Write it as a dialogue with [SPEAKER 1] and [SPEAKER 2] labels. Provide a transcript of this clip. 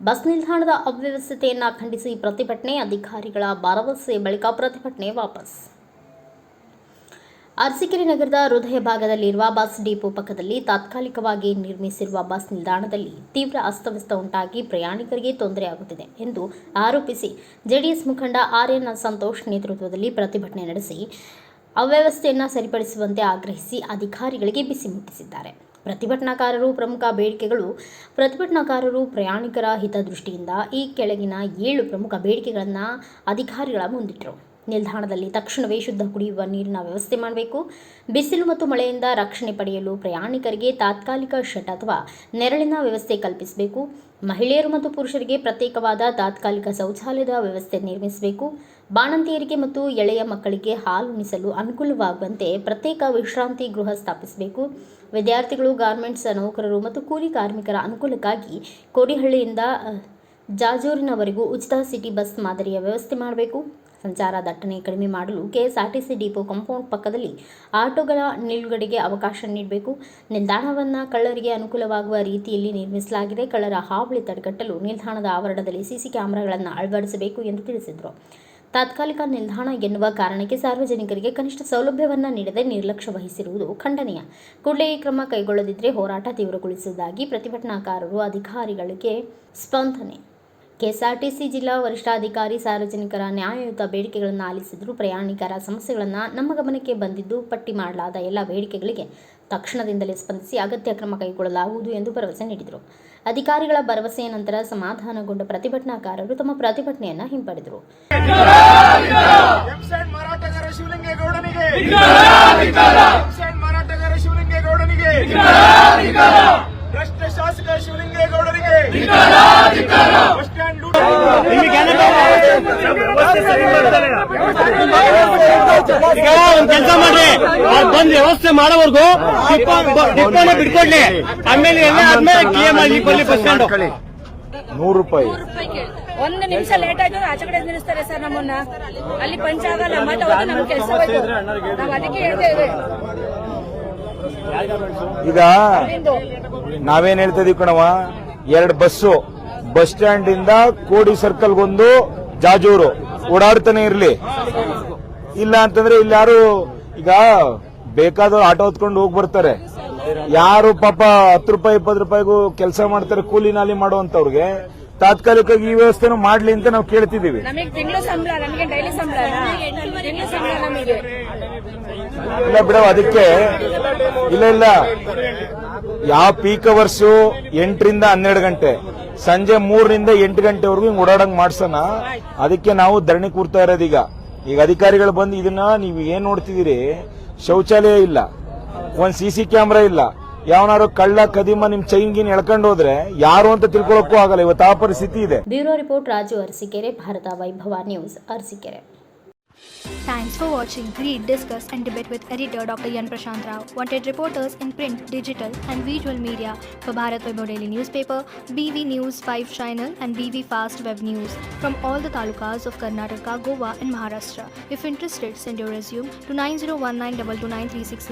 [SPEAKER 1] Bus ನಿಲ್ದಾಣದ ಅವ್ಯವಸ್ಥೆಯನ್ನು ಖಂಡಿಸಿ ಪ್ರತಿಭಟನೆ, ಅಧಿಕಾರಿಗಳ ಭರವಸೆ ಬಳಿಕ ಪ್ರತಿಭಟನೆ ವಾಪಸ್. ಅರಸೀಕೆರೆ ನಗರದ ಹೃದಯ ಭಾಗದಲ್ಲಿರುವ ಬಸ್ ಡಿಪೋ ಪಕ್ಕದಲ್ಲಿ ತಾತ್ಕಾಲಿಕವಾಗಿ ನಿರ್ಮಿಸಿರುವ ಬಸ್ ನಿಲ್ದಾಣದಲ್ಲಿ ತೀವ್ರ ಅಸ್ತವ್ಯಸ್ತ ಉಂಟಾಗಿ ಪ್ರಯಾಣಿಕರಿಗೆ ತೊಂದರೆಯಾಗುತ್ತಿದೆ ಎಂದು ಆರೋಪಿಸಿ ಜೆಡಿಎಸ್ ಮುಖಂಡ ಆರ್ಎನ್ ಸಂತೋಷ್ ನೇತೃತ್ವದಲ್ಲಿ ಪ್ರತಿಭಟನೆ ನಡೆಸಿ ಅವ್ಯವಸ್ಥೆಯನ್ನು ಸರಿಪಡಿಸುವಂತೆ ಆಗ್ರಹಿಸಿ ಅಧಿಕಾರಿಗಳಿಗೆ ಬಿಸಿ ಮುಟ್ಟಿಸಿದ್ದಾರೆ. ಪ್ರತಿಭಟನಾಕಾರರು ಪ್ರಯಾಣಿಕರ ಹಿತದೃಷ್ಟಿಯಿಂದ ಈ ಕೆಳಗಿನ 7 ಪ್ರಮುಖ ಬೇಡಿಕೆಗಳನ್ನು ಅಧಿಕಾರಿಗಳ ಮುಂದಿಟ್ಟರು. ನಿಲ್ದಾಣದಲ್ಲಿ ತಕ್ಷಣವೇ ಶುದ್ಧ ಕುಡಿಯುವ ನೀರಿನ ವ್ಯವಸ್ಥೆ ಮಾಡಬೇಕು. ಬಿಸಿಲು ಮತ್ತು ಮಳೆಯಿಂದ ರಕ್ಷಣೆ ಪಡೆಯಲು ಪ್ರಯಾಣಿಕರಿಗೆ ತಾತ್ಕಾಲಿಕ ಶೆಡ್ ಅಥವಾ ನೆರಳಿನ ವ್ಯವಸ್ಥೆ ಕಲ್ಪಿಸಬೇಕು. ಮಹಿಳೆಯರು ಮತ್ತು ಪುರುಷರಿಗೆ ಪ್ರತ್ಯೇಕವಾದ ತಾತ್ಕಾಲಿಕ ಶೌಚಾಲಯದ ವ್ಯವಸ್ಥೆ ನಿರ್ಮಿಸಬೇಕು. ಬಾಣಂತಿಯರಿಗೆ ಮತ್ತು ಎಳೆಯ ಮಕ್ಕಳಿಗೆ ಹಾಲುಣಿಸಲು ಅನುಕೂಲವಾಗುವಂತೆ ಪ್ರತ್ಯೇಕ ವಿಶ್ರಾಂತಿ ಗೃಹ ಸ್ಥಾಪಿಸಬೇಕು. ವಿದ್ಯಾರ್ಥಿಗಳು, ಗಾರ್ಮೆಂಟ್ಸ್ ನೌಕರರು ಮತ್ತು ಕೂಲಿ ಕಾರ್ಮಿಕರ ಅನುಕೂಲಕ್ಕಾಗಿ ಕೋಡಿಹಳ್ಳಿಯಿಂದ ಜಾಜೂರಿನವರೆಗೂ ಉಚಿತ ಸಿಟಿ ಬಸ್ ಮಾದರಿಯ ವ್ಯವಸ್ಥೆ ಮಾಡಬೇಕು. ಸಂಚಾರ ದಟ್ಟಣೆ ಕಡಿಮೆ ಮಾಡಲು ಕೆಎಸ್ಆರ್ಟಿಸಿ ಡಿಪೋ ಕಾಂಪೌಂಡ್ ಪಕ್ಕದಲ್ಲಿ ಆಟೋಗಳ ನಿಲುಗಡೆಗೆ ಅವಕಾಶ ನೀಡಬೇಕು. ನಿಲ್ದಾಣವನ್ನು ಕಳ್ಳರಿಗೆ ಅನುಕೂಲವಾಗುವ ರೀತಿಯಲ್ಲಿ ನಿರ್ಮಿಸಲಾಗಿದೆ. ಕಳ್ಳರ ಹಾವಳಿ ತಡೆಗಟ್ಟಲು ನಿಲ್ದಾಣದ ಆವರಣದಲ್ಲಿ ಸಿಸಿ ಕ್ಯಾಮೆರಾಗಳನ್ನು ಅಳವಡಿಸಬೇಕು ಎಂದು ತಿಳಿಸಿದರು. ತಾತ್ಕಾಲಿಕ ನಿಲ್ದಾಣ ಎನ್ನುವ ಕಾರಣಕ್ಕೆ ಸಾರ್ವಜನಿಕರಿಗೆ ಕನಿಷ್ಠ ಸೌಲಭ್ಯವನ್ನು ನೀಡದೆ ನಿರ್ಲಕ್ಷ್ಯ ವಹಿಸಿರುವುದು ಖಂಡನೀಯ. ಕೂಡಲೇ ಈ ಕ್ರಮ ಕೈಗೊಳ್ಳದಿದ್ದರೆ ಹೋರಾಟ ತೀವ್ರಗೊಳಿಸುವುದಾಗಿ ಪ್ರತಿಭಟನಾಕಾರರು ಅಧಿಕಾರಿಗಳಿಗೆ ಸ್ಪಂದನೆ. ಕೆಎಸ್ಆರ್ಟಿಸಿ ಜಿಲ್ಲಾ ವರಿಷ್ಠಾಧಿಕಾರಿ ಸಾರ್ವಜನಿಕರ ನ್ಯಾಯಯುತ ಬೇಡಿಕೆಗಳನ್ನು ಆಲಿಸಿದರು. ಪ್ರಯಾಣಿಕರ ಸಮಸ್ಯೆಗಳನ್ನು ನಮ್ಮ ಗಮನಕ್ಕೆ ಬಂದಿದ್ದು ಪಟ್ಟಿ ಮಾಡಲಾದ ಎಲ್ಲ ಬೇಡಿಕೆಗಳಿಗೆ ತಕ್ಷಣದಿಂದಲೇ ಸ್ಪಂದಿಸಿ ಅಗತ್ಯ ಕ್ರಮ ಕೈಗೊಳ್ಳಲಾಗುವುದು ಎಂದು ಭರವಸೆ ನೀಡಿದರು. ಅಧಿಕಾರಿಗಳ ಭರವಸೆಯ ನಂತರ ಸಮಾಧಾನಗೊಂಡ ಪ್ರತಿಭಟನಾಕಾರರು ತಮ್ಮ ಪ್ರತಿಭಟನೆಯನ್ನು ಹಿಂಪಡೆದರು.
[SPEAKER 2] ಕೆಲಸ ಮಾಡ್ರಿ, ಬಂದ್ ವ್ಯವಸ್ಥೆ ಮಾಡೋವರೆಗೂ ಟಿಪ್ಪನ ಬಿಟ್ಕೊಡ್ಲಿ. ಆಮೇಲೆ ಕ್ಲಿಯರ್ ಮಾಡಿ ಬಸ್ ಸ್ಟ್ಯಾಂಡ್
[SPEAKER 3] ₹100 ಒಂದು ನಿಮಿಷ ಲೇಟ್ ಆಯ್ತು ಆಚೆ ಕಡೆ ನಿಲ್ಲಿಸ್ತಾರೆ ಸರ್. ನಮ್ಮನ್ನ ಅಲ್ಲಿ ಪಂಚ ಆಗಲ್ಲ, ಮತ್ತೆ ಹೋದ್ರೆ ನಮ್ ಕೆಲಸ ಹೋಯ್ತು. ನಾವು ಅದಕ್ಕೆ ಹೇಳ್ತೇವೆ.
[SPEAKER 4] ಈಗ ನಾವೇನ್ ಹೇಳ್ತಾ ಇದೀವಿ ಕಣವ, 2 ಬಸ್ಸು ಬಸ್ ಸ್ಟ್ಯಾಂಡ್ ಇಂದ ಕೋಡಿ ಸರ್ಕಲ್ಗೊಂದು ಜಾಜೂರು ಓಡಾಡ್ತಾನೆ ಇರ್ಲಿ. ಇಲ್ಲ ಅಂತಂದ್ರೆ ಇಲ್ಲಿ ಯಾರು ಈಗ ಬೇಕಾದವ್ರು ಆಟೋ ಹೊತ್ಕೊಂಡು ಹೋಗಿ ಬರ್ತಾರೆ. ಯಾರು ಪಾಪ ₹10 ₹20 ಕೆಲಸ ಮಾಡ್ತಾರೆ ಕೂಲಿ ನಾಲಿ ಮಾಡುವಂತವ್ರಿಗೆ ತಾತ್ಕಾಲಿಕವಾಗಿ ಈ ವ್ಯವಸ್ಥೆನೂ ಮಾಡ್ಲಿ ಅಂತ ನಾವು ಕೇಳ್ತಿದೀವಿ. ಇಲ್ಲ ಬಿಡವ, ಅದಕ್ಕೆ ಇಲ್ಲ ಯಾವ ಪೀಕ್ ಅವರ್ಸು 8 ರಿಂದ 12 ಗಂಟೆ, ಸಂಜೆ 3 ರಿಂದ 8 ಗಂಟೆವರೆಗೂ ಹಿಂಗ್ ಓಡಾಡಂಗ್ ಮಾಡ್ಸೋಣ. ಅದಕ್ಕೆ ನಾವು ಧರಣಿ ಕೂರ್ತಾ ಇರೋದೀಗ. ಈಗ ಅಧಿಕಾರಿಗಳು ಬಂದು ಇದನ್ನ ನೀವು ಏನ್ ನೋಡ್ತಿದ್ದೀರಿ, ಶೌಚಾಲಯ ಇಲ್ಲ, ಒಂದ್ ಸಿಸಿ ಕ್ಯಾಮೆರಾ ಇಲ್ಲ, ಯಾವನಾರು ಕಳ್ಳ ಕದಿಮ ನಿಮ್ ಚೈನ್ ಗಿನ್ ಎಳ್ಕೊಂಡು ಹೋದ್ರೆ ಯಾರು ಅಂತ ತಿಳ್ಕೊಳ್ಳೋಕ್ಕೂ ಆಗಲ್ಲ. ಇವತ್ತು ಆ ಪರಿಸ್ಥಿತಿ ಇದೆ.
[SPEAKER 1] Bureau report Raju Arasikere, Bharata Vaibhava news, Arasikere.
[SPEAKER 5] Thanks for watching. Read, discuss and debate with editor Dr. Yan Prashant Rao. Wanted reporters in print, digital and visual media for Bharat Vaibhav Daily Newspaper, BV News 5 Channel and BV Fast Web News from all the talukas of Karnataka, Goa and Maharashtra. If interested, send your resume to 9019229369.